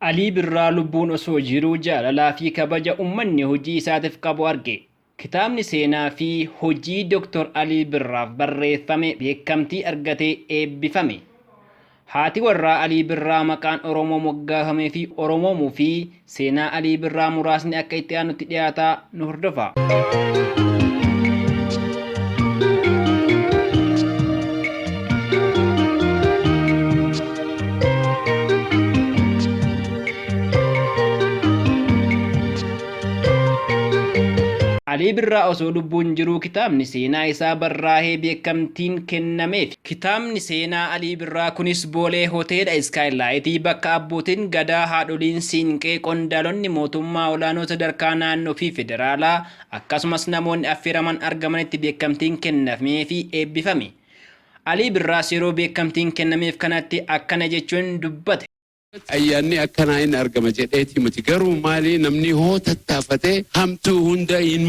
Alii Birraa lubbuun osoo jiruu jaalalaa fi kabaja uummanni hojii isaatiif qabu arge. Kitaabni seenaa fi hojii Dr. Alii Birraaf barreeffame beekamtii argatee eebbifame. Haati warraa Alii Birraa maqaan Oromoo moggaafamee fi Oromoomuu fi seenaa Alii Birraa muraasni akka itti aanutti dhiyaataa nu hordofa. Alii Birraa osoo lubbuun jiruu kitaabni seenaa isaa barraa'ee beekamtiin kennameef. Kitaabni seenaa Alii Birraa kunis Boolee Hoteela Iskaayilaayitii bakka abbootiin gadaa, haadholiin siinqee, qondaalonni mootummaa olaanoo sadarkaa naannoo fi federaalaa akkasumas namoonni affeeraman argamanitti beekamtiin kennamee fi eebbifame. Alii Birraas yeroo beekamtiin kennameef kanatti akkana jechuun dubbate. Ayyaanni akkanaa hin argama jedheeti miti garuu maali namni hoo tattaafatee hamtuu hunda hin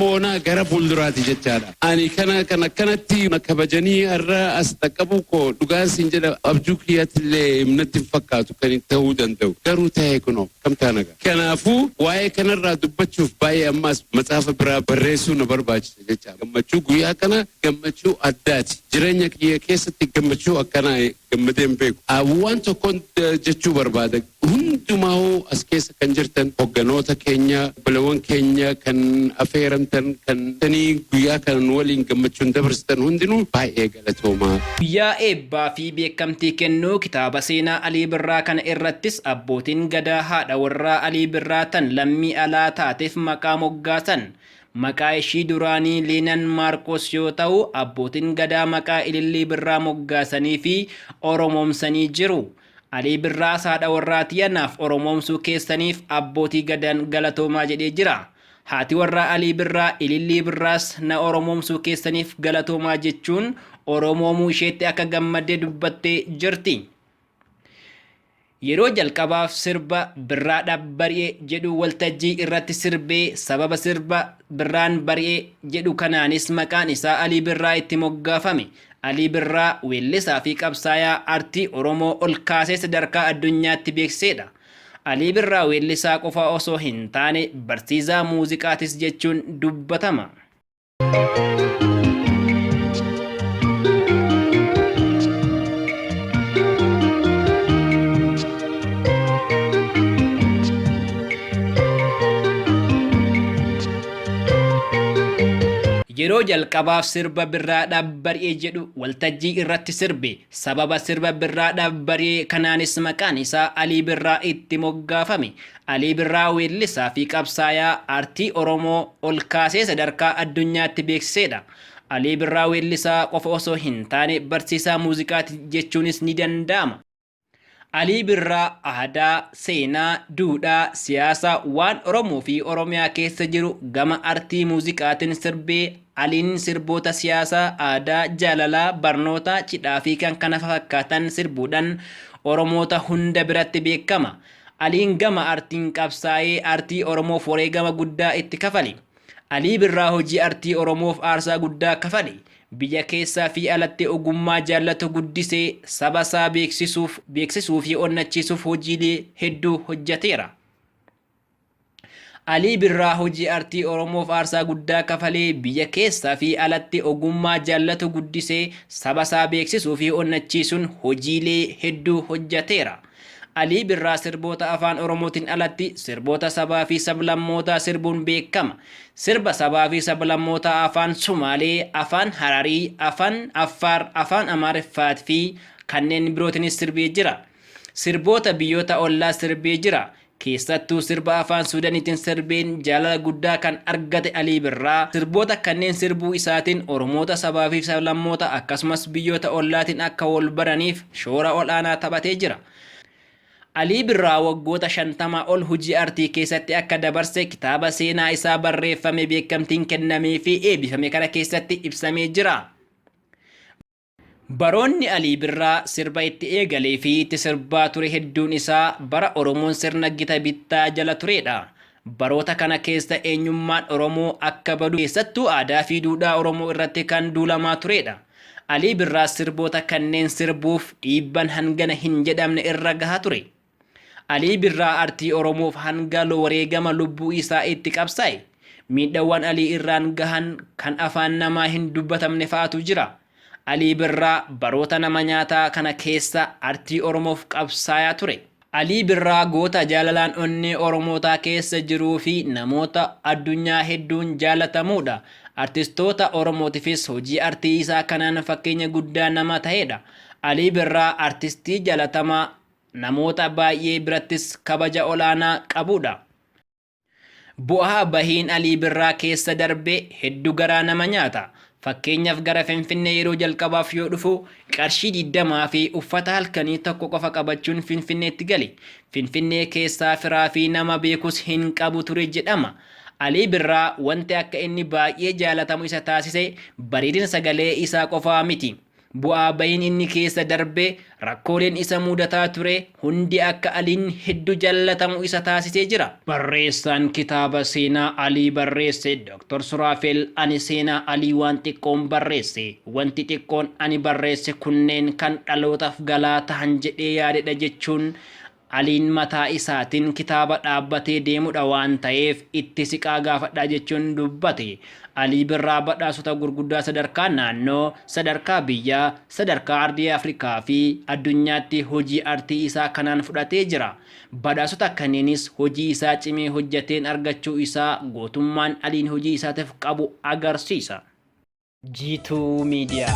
moona gara fuulduraati jechaadha. Ani kana kanatti kabajanii irra as dhaqqabu koo dhugaas hin jedha abjuu kiyyatillee natti hin fakkaatu kan ta'uu danda'u garuu ta'ee kunoo kam taanaga. Kanaafuu waa'ee kanarraa dubbachuuf baay'ee ammaas matsaafa biraa barreessuu na barbaachisa jechaadha. Gammachuu guyyaa kana gammachuu addaati. Jireenya kiyya keessatti gammachuu akkanaa gammadee hin beeku. Waan tokkoon jechuu barbaada. Hundumaa as keessa kan jirtan hogganoota keenya, balawwan keenya kan affeeramtan kan tanii guyyaa kanan waliin gammachuun dabarsitan hundinuu baay'ee galatoomaa. Guyyaa eebbaa fi beekamtii kennuu kitaaba seenaa Alii Birraa kana irrattis abbootiin gadaa haadha warraa Alii Birraa tan lammii alaa taateef maqaa moggaasan. Maqaa ishii duraanii Leenan Maarqos yoo ta'u, abbootiin gadaa maqaa Ilillii Birraa moggaasanii fi oromoomsanii jiru. Alii Birraa haadha warraati yanaaf oromoomsuu keessaniif abbootii gadaan galatoomaa jedhee jira. Haati warraa Alii Birraa Ilillii Birraas na oromoomsuu keessaniif galatoomaa jechuun oromoomuu isheetti akka gammaddee dubbattee jirti. Yeroo jalqabaaf sirba Birraadhaaf bari'ee jedhu waltajjii irratti sirbee sababa sirba Birraan bari'ee jedhu kanaanis maqaan isaa Alii Birraa itti moggaafame. Alii Birraa weellisaa fi qabsaayaa aartii Oromoo ol kaasee sadarkaa addunyaatti beeksedha. Alii Birraa weellisaa qofa osoo hin taane barsiisaa muuziqaatis jechuun dubbatama. Yeroo jalqabaaf sirba Birraadhaaf bari'ee jedhu waltajjii irratti sirbe sababa sirba Birraadhaaf bari'ee kanaanis maqaan isaa Alii Birraa itti moggaafame. Alii Birraa weellisaa fi qabsaayaa aartii Oromoo ol kaasee sadarkaa addunyaatti beeksisedha. Alii Birraa weellisaa qofa osoo hin taane barsiisaa muuziqaati jechuunis ni danda'ama. Alii Birraa aadaa, seenaa, duudhaa, siyaasa waan Oromoo fi Oromiyaa keessa jiru gama aartii muuziqaatiin sirbee Aliin sirboota siyaasaa, aadaa, jaalalaa, barnoota, cidhaa fi kan kana fakkaatan sirbuudhaan Oromoota hunda biratti beekama. Aliin gama aartiin qabsaa'ee aartii Oromoof wareegama guddaa itti kafale. Alii Birraa hojii aartii Oromoof aarsaa guddaa kafale. Biyya keessaa fi alatti ogummaa jaallatu guddisee saba isaa beeksisuu fi onnachiisuuf hojiilee hedduu hojjeteera. Alii Birraa hojii aartii Oromoof aarsaa guddaa kafalee biyya keessaa fi alatti ogummaa jaallatu guddisee saba isaa beeksisuu fi onnachiisuun hojiilee hedduu hojjeteera. Alii Birraa sirboota afaan Oromootiin alatti sirboota sabaa fi sablammootaa sirbuun beekama. Sirba sabaa fi sablammootaa afaan Sumaalee, afaan Hararii, afaan Affaar, afaan Amaariffaa fi kanneen birootiinis sirbee jira. Sirboota biyyoota ollaa sirbee jira. Keessattuu sirba afaan Suudaaniitiin sirbeen jaalala guddaa kan argate Alii Birraa sirboota kanneen sirbuu isaatiin Oromoota sabaa fi sablammoota akkasumas biyyoota ollaatiin akka wal baraniif shoora olaanaa taphatee jira. Alii Birraa waggoota 50 ol hojii aartii keessatti akka dabarse kitaaba seenaa isaa barreeffame beekamtiin kennamee fi eebbifame kana keessatti ibsamee jira. Baroonni Alii Birraa sirba itti eegalee fi itti sirbaa ture hedduun isaa bara Oromoon sirna gita bittaa jala turedha. Baroota kana keessa eenyummaan Oromoo akka badu keessattuu aadaa fi duudhaa Oromoo irratti kan duulamaa turedha. Alii Birraa sirboota kanneen sirbuuf dhiibban hangana hin jedhamne irra gahaa ture. Alii Birraa artii Oromoof hanga wareegama lubbuu isaa itti qabsaa'e. Miidhaawwan Alii irraan gahan kan afaan namaa hin dubbatamne fa'aatu jira. Alii Birraa baroota nama nyaataa kana keessa artii Oromoof qabsaa'aa ture. Alii Birraa goota jaalalaan onnee Oromootaa keessa jiruu fi namoota addunyaa hedduun jaalatamudha. Artistoota Oromootiifis hojii artii isaa kanaan fakkeenya guddaa nama ta'edha. Alii Birraa artistii jaalatamaa namoota baay'ee birattis kabaja olaanaa qabudha. Bu'aa bahiin Alii Birraa keessa darbe hedduu garaa nama nyaata. Fakkeenyaaf gara Finfinnee yeroo jalqabaaf yoo dhufu qarshii 20 fi uffata halkanii tokko qofa qabachuun Finfinneetti gali. Finfinnee keessaa firaa fi nama beekus hin qabu ture jedhama. Alii Birraa wanti akka inni baay'ee jaalatamu isa taasise bareedina sagalee isaa qofaa miti. Bu'aa bahiin inni keessa darbe rakkooleen isa mudataa ture hundi akka Aliin hedduu jaalatamu isa taasisee jira. Barreessaan kitaaba seenaa Alii barreesse Dr. Suraafel ani seenaa Alii waan xiqqoon barreesse. Wanti xiqqoon ani barreesse kunneen kan dhalootaaf galaa tahan jedhee yaadedha jechuun Aliin mataa isaatiin kitaaba dhaabbatee deemudha waan ta'eef itti siqaa gaafadha jechuun dubbate. Alii Birraa badhaasota gurguddaa sadarkaa naannoo, sadarkaa biyyaa, sadarkaa ardii Afrikaa fi addunyaatti hojii artii isaa kanaan fudhatee jira. Badhaasota kanneenis hojii isaa cimee hojjeteen argachuu isaa gootummaan Aliin hojii isaatiif qabu agarsiisa. G2 Media.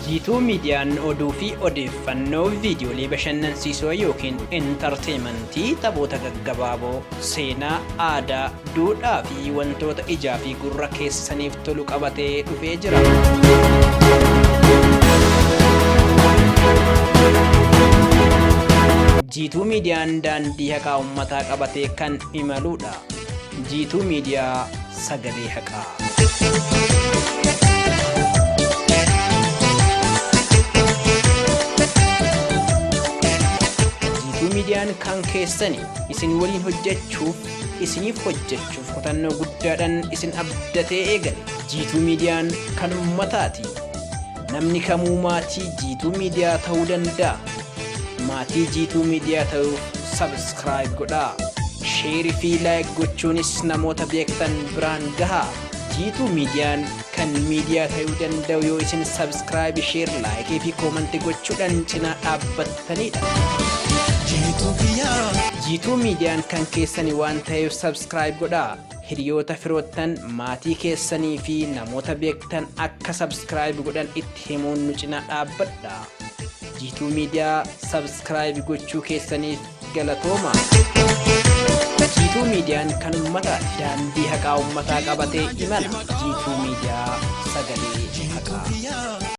G2 Meediyaan oduu fi odeeffannoo viidiyoolee bashannansiisoo yookiin intarteementii taphoota gaggabaaboo, seenaa, aadaa, duudhaa fi wantoota ijaa fi gurra keessaniif tolu qabatee dhufee jira. G2 Meediyaan daandii haqaa uummataa qabatee kan imaludha. G2 Meediyaa sagalee haqaa. Meediyaan kan keessani isin waliin hojjechuuf isiniif hojjechuuf kutannoo guddaadhaan isin abdatee eegale. G2 Meediyaan kan uummataati. Namni kamuu maatii G2 Meediyaa ta'uu danda'a. Maatii G2 Meediyaa ta'uuf subscribe godhaa. Sheerii fi laayik gochuunis namoota beektan biraan gahaa. G2 Meediyaan kan miidiyaa ta'uu danda'u yoo isin subscribe, share, laayikii fi koomentii gochuudhaan cinaa dhaabbattanidha. G2 Meediyaan kan keessanii waan ta'eef subscribe godhaa. Hiriyoota firoottan, maatii keessanii fi namoota beektan akka subscribe godhan itti himuun nu cinaa dhaabbadha. G2 Meediyaa subscribe gochuu keessaniif galatooma. G2 Meediyaan kan uummataati. Daandii haqaa uummataa qabatee imala. G2 Meediyaa sagalee haqaa.